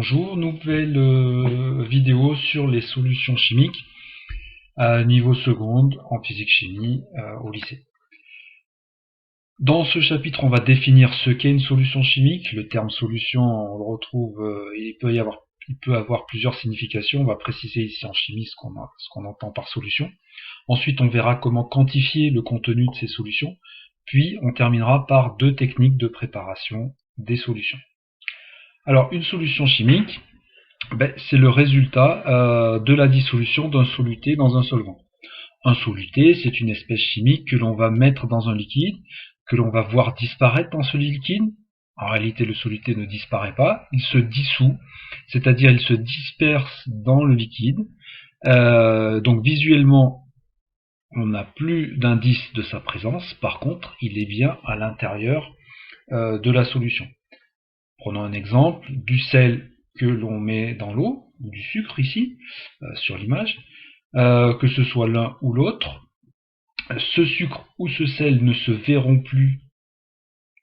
Bonjour, nouvelle vidéo sur les solutions chimiques à niveau seconde en physique-chimie au lycée. Dans ce chapitre, on va définir ce qu'est une solution chimique. Le terme solution, on le retrouve, il peut avoir plusieurs significations. On va préciser ici en chimie ce qu'on entend par solution. Ensuite, on verra comment quantifier le contenu de ces solutions. Puis, on terminera par deux techniques de préparation des solutions. Alors, une solution chimique, c'est le résultat de la dissolution d'un soluté dans un solvant. Un soluté, c'est une espèce chimique que l'on va mettre dans un liquide, que l'on va voir disparaître dans ce liquide. En réalité, le soluté ne disparaît pas, il se dissout, c'est-à-dire il se disperse dans le liquide. Donc visuellement, on n'a plus d'indice de sa présence, par contre, il est bien à l'intérieur de la solution. Prenons un exemple, du sel que l'on met dans l'eau, ou du sucre ici, sur l'image, que ce soit l'un ou l'autre, ce sucre ou ce sel ne se verront plus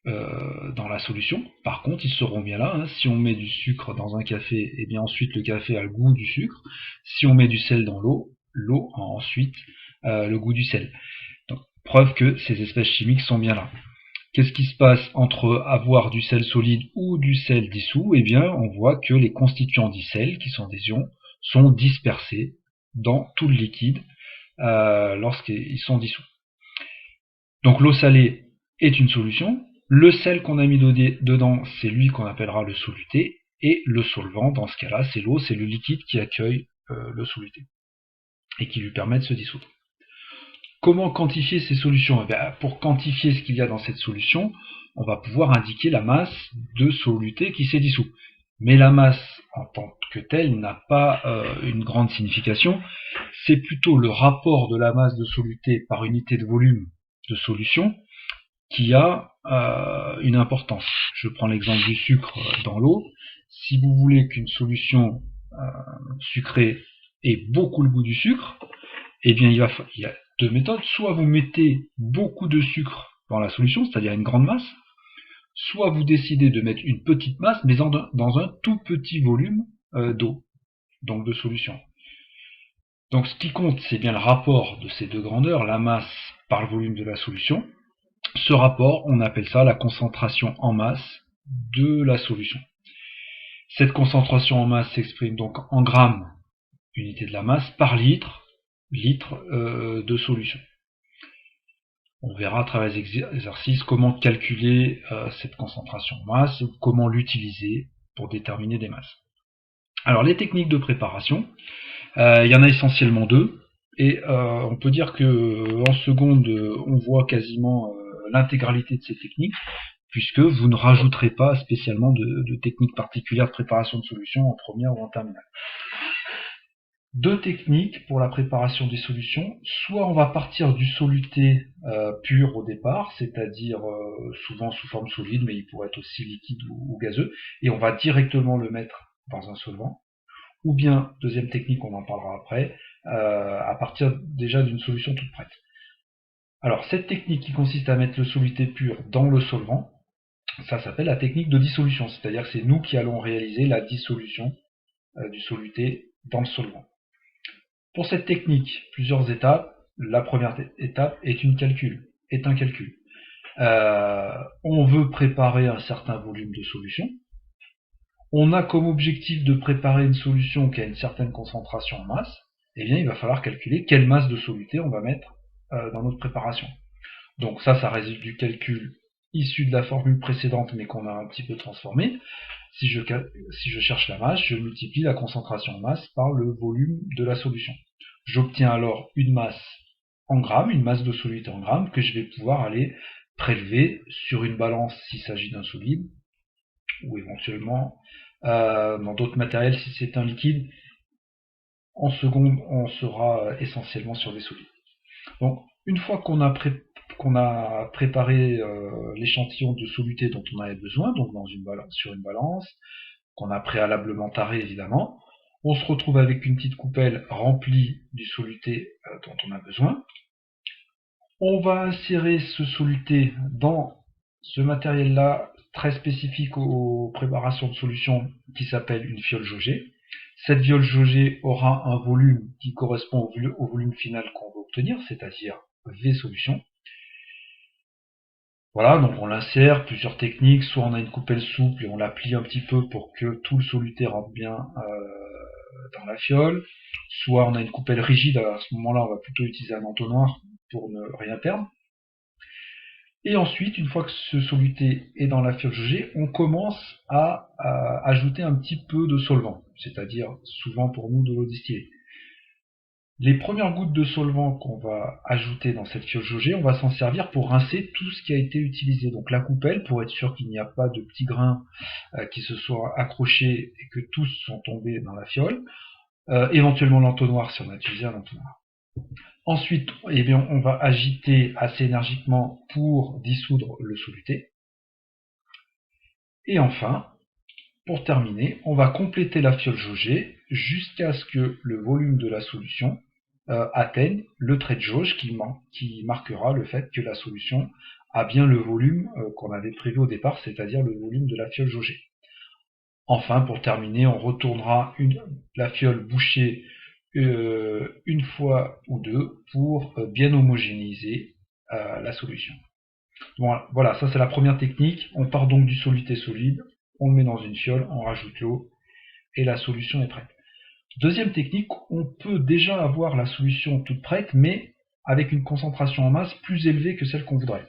dans la solution. Par contre, ils seront bien là. Hein. Si on met du sucre dans un café, et bien ensuite le café a le goût du sucre. Si on met du sel dans l'eau, l'eau a ensuite le goût du sel. Donc, preuve que ces espèces chimiques sont bien là. Qu'est-ce qui se passe entre avoir du sel solide ou du sel dissous? Eh bien, on voit que les constituants du sel, qui sont des ions, sont dispersés dans tout le liquide lorsqu'ils sont dissous. Donc l'eau salée est une solution. Le sel qu'on a mis dedans, c'est lui qu'on appellera le soluté. Et le solvant, dans ce cas-là, c'est l'eau, c'est le liquide qui accueille le soluté et qui lui permet de se dissoudre. Comment quantifier ces solutions? Eh bien, pour quantifier ce qu'il y a dans cette solution, on va pouvoir indiquer la masse de soluté qui s'est dissous. Mais la masse en tant que telle n'a pas une grande signification. C'est plutôt le rapport de la masse de soluté par unité de volume de solution qui a une importance. Je prends l'exemple du sucre dans l'eau. Si vous voulez qu'une solution sucrée ait beaucoup le goût du sucre, eh bien il y a deux méthodes. Soit vous mettez beaucoup de sucre dans la solution, c'est-à-dire une grande masse, soit vous décidez de mettre une petite masse, mais dans un tout petit volume d'eau, donc de solution. Donc ce qui compte, c'est bien le rapport de ces deux grandeurs, la masse par le volume de la solution. Ce rapport, on appelle ça la concentration en masse de la solution. Cette concentration en masse s'exprime donc en grammes, unité de la masse, par litre de solution. On verra à travers les exercices comment calculer cette concentration en masse, comment l'utiliser pour déterminer des masses. Alors les techniques de préparation, il y en a essentiellement deux, et on peut dire que en seconde, on voit quasiment l'intégralité de ces techniques, puisque vous ne rajouterez pas spécialement de techniques particulières de préparation de solutions en première ou en terminale. Deux techniques pour la préparation des solutions. Soit on va partir du soluté pur au départ, c'est-à-dire souvent sous forme solide, mais il pourrait être aussi liquide ou gazeux, et on va directement le mettre dans un solvant. Ou bien, deuxième technique, on en parlera après, à partir déjà d'une solution toute prête. Alors cette technique qui consiste à mettre le soluté pur dans le solvant, ça s'appelle la technique de dissolution, c'est-à-dire que c'est nous qui allons réaliser la dissolution du soluté dans le solvant. Pour cette technique, plusieurs étapes. La première étape est un calcul. On veut préparer un certain volume de solution. On a comme objectif de préparer une solution qui a une certaine concentration en masse. Eh bien, il va falloir calculer quelle masse de soluté on va mettre dans notre préparation. Donc ça résulte du calcul issu de la formule précédente, mais qu'on a un petit peu transformé. Si je cherche la masse, je multiplie la concentration en masse par le volume de la solution. J'obtiens alors une masse en grammes, une masse de soluté en grammes, que je vais pouvoir aller prélever sur une balance s'il s'agit d'un solide, ou éventuellement dans d'autres matériels si c'est un liquide. En seconde, on sera essentiellement sur des solides. Donc, une fois qu'on a préparé l'échantillon de soluté dont on avait besoin, donc sur une balance, qu'on a préalablement taré évidemment, on se retrouve avec une petite coupelle remplie du soluté dont on a besoin. On va insérer ce soluté dans ce matériel-là, très spécifique aux préparations de solutions qui s'appelle une fiole jaugée. Cette fiole jaugée aura un volume qui correspond au volume final qu'on veut obtenir, c'est-à-dire V solution. Voilà, donc on l'insère, plusieurs techniques, soit on a une coupelle souple et on la plie un petit peu pour que tout le soluté rentre bien dans la fiole, soit on a une coupelle rigide, à ce moment-là on va plutôt utiliser un entonnoir pour ne rien perdre. Et ensuite, une fois que ce soluté est dans la fiole jaugée, on commence à ajouter un petit peu de solvant, c'est-à-dire souvent pour nous de l'eau distillée. Les premières gouttes de solvant qu'on va ajouter dans cette fiole jaugée, on va s'en servir pour rincer tout ce qui a été utilisé. Donc la coupelle, pour être sûr qu'il n'y a pas de petits grains qui se soient accrochés et que tous sont tombés dans la fiole. Éventuellement l'entonnoir si on a utilisé un entonnoir. Ensuite, eh bien, on va agiter assez énergiquement pour dissoudre le soluté. Et enfin, pour terminer, on va compléter la fiole jaugée jusqu'à ce que le volume de la solution atteigne le trait de jauge qui marquera le fait que la solution a bien le volume qu'on avait prévu au départ, c'est-à-dire le volume de la fiole jaugée. Enfin, pour terminer, on retournera la fiole bouchée une fois ou deux pour bien homogénéiser la solution. Voilà, ça c'est la première technique. On part donc du soluté solide, on le met dans une fiole, on rajoute l'eau et la solution est prête. Deuxième technique, on peut déjà avoir la solution toute prête, mais avec une concentration en masse plus élevée que celle qu'on voudrait.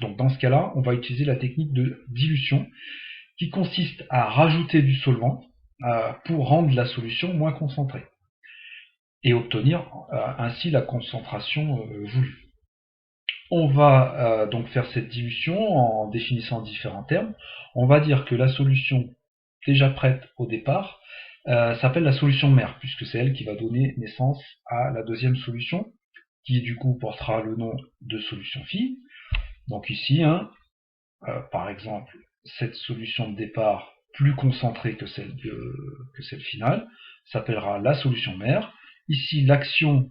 Donc dans ce cas-là, on va utiliser la technique de dilution, qui consiste à rajouter du solvant pour rendre la solution moins concentrée, et obtenir ainsi la concentration voulue. On va donc faire cette dilution en définissant différents termes. On va dire que la solution déjà prête au départ s'appelle la solution mère, puisque c'est elle qui va donner naissance à la deuxième solution, qui du coup portera le nom de solution fille. Donc ici, par exemple, cette solution de départ plus concentrée que celle finale s'appellera la solution mère. Ici, l'action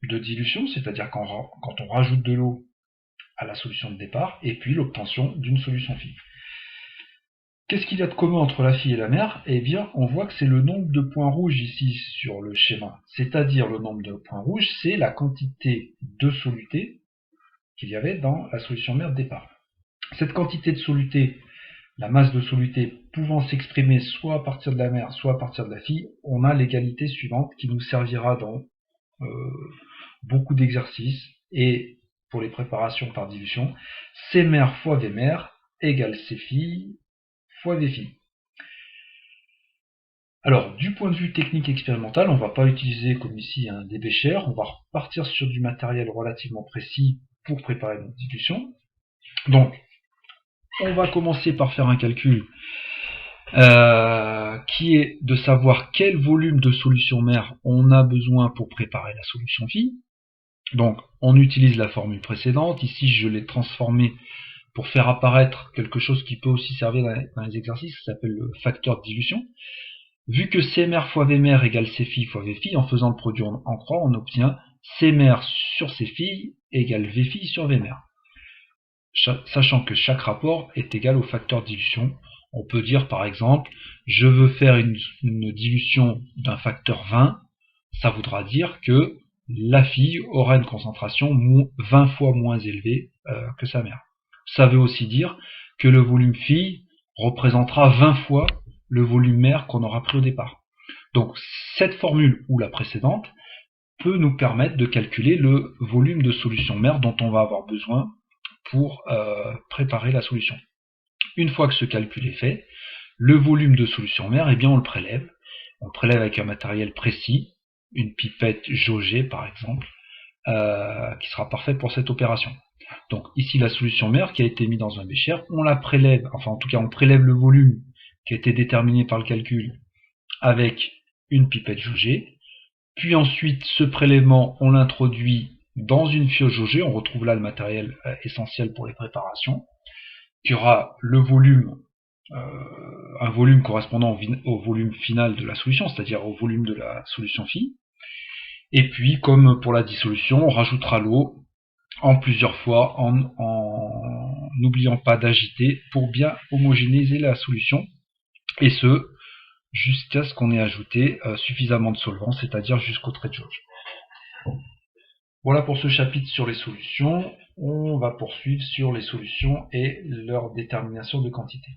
de dilution, c'est-à-dire quand on rajoute de l'eau à la solution de départ, et puis l'obtention d'une solution fille. Qu'est-ce qu'il y a de commun entre la fille et la mère? Eh bien, on voit que c'est le nombre de points rouges ici sur le schéma. C'est-à-dire le nombre de points rouges, c'est la quantité de soluté qu'il y avait dans la solution mère de départ. Cette quantité de soluté, la masse de soluté pouvant s'exprimer soit à partir de la mère, soit à partir de la fille, on a l'égalité suivante qui nous servira dans beaucoup d'exercices et pour les préparations par dilution. C mère fois V mère égale C fille fois V fille. Alors, du point de vue technique expérimental, on ne va pas utiliser comme ici des béchers, on va repartir sur du matériel relativement précis pour préparer notre dilution. Donc, on va commencer par faire un calcul qui est de savoir quel volume de solution mère on a besoin pour préparer la solution fille. Donc, on utilise la formule précédente. Ici, je l'ai transformée pour faire apparaître quelque chose qui peut aussi servir dans les exercices, qui s'appelle le facteur de dilution. Vu que C mère fois V mère égale C fille fois V fille, en faisant le produit en croix, on obtient C mère sur C fille égale V fille sur V mère. Sachant que chaque rapport est égal au facteur de dilution, on peut dire par exemple, je veux faire une dilution d'un facteur 20, ça voudra dire que la fille aura une concentration 20 fois moins élevée que sa mère. Ça veut aussi dire que le volume fille représentera 20 fois le volume mère qu'on aura pris au départ. Donc cette formule ou la précédente peut nous permettre de calculer le volume de solution mère dont on va avoir besoin pour préparer la solution. Une fois que ce calcul est fait, le volume de solution mère, eh bien on le prélève. On le prélève avec un matériel précis, une pipette jaugée par exemple, qui sera parfait pour cette opération. Donc ici la solution mère qui a été mise dans un bécher, on la prélève, enfin en tout cas on prélève le volume qui a été déterminé par le calcul avec une pipette jaugée, puis ensuite ce prélèvement on l'introduit dans une fiole jaugée, on retrouve là le matériel essentiel pour les préparations, qui aura le volume, un volume correspondant au volume final de la solution, c'est-à-dire au volume de la solution fille. Et puis, comme pour la dissolution, on rajoutera l'eau en plusieurs fois en n'oubliant pas d'agiter pour bien homogénéiser la solution, et ce, jusqu'à ce qu'on ait ajouté suffisamment de solvant, c'est-à-dire jusqu'au trait de jauge. Voilà pour ce chapitre sur les solutions. On va poursuivre sur les solutions et leur détermination de quantité.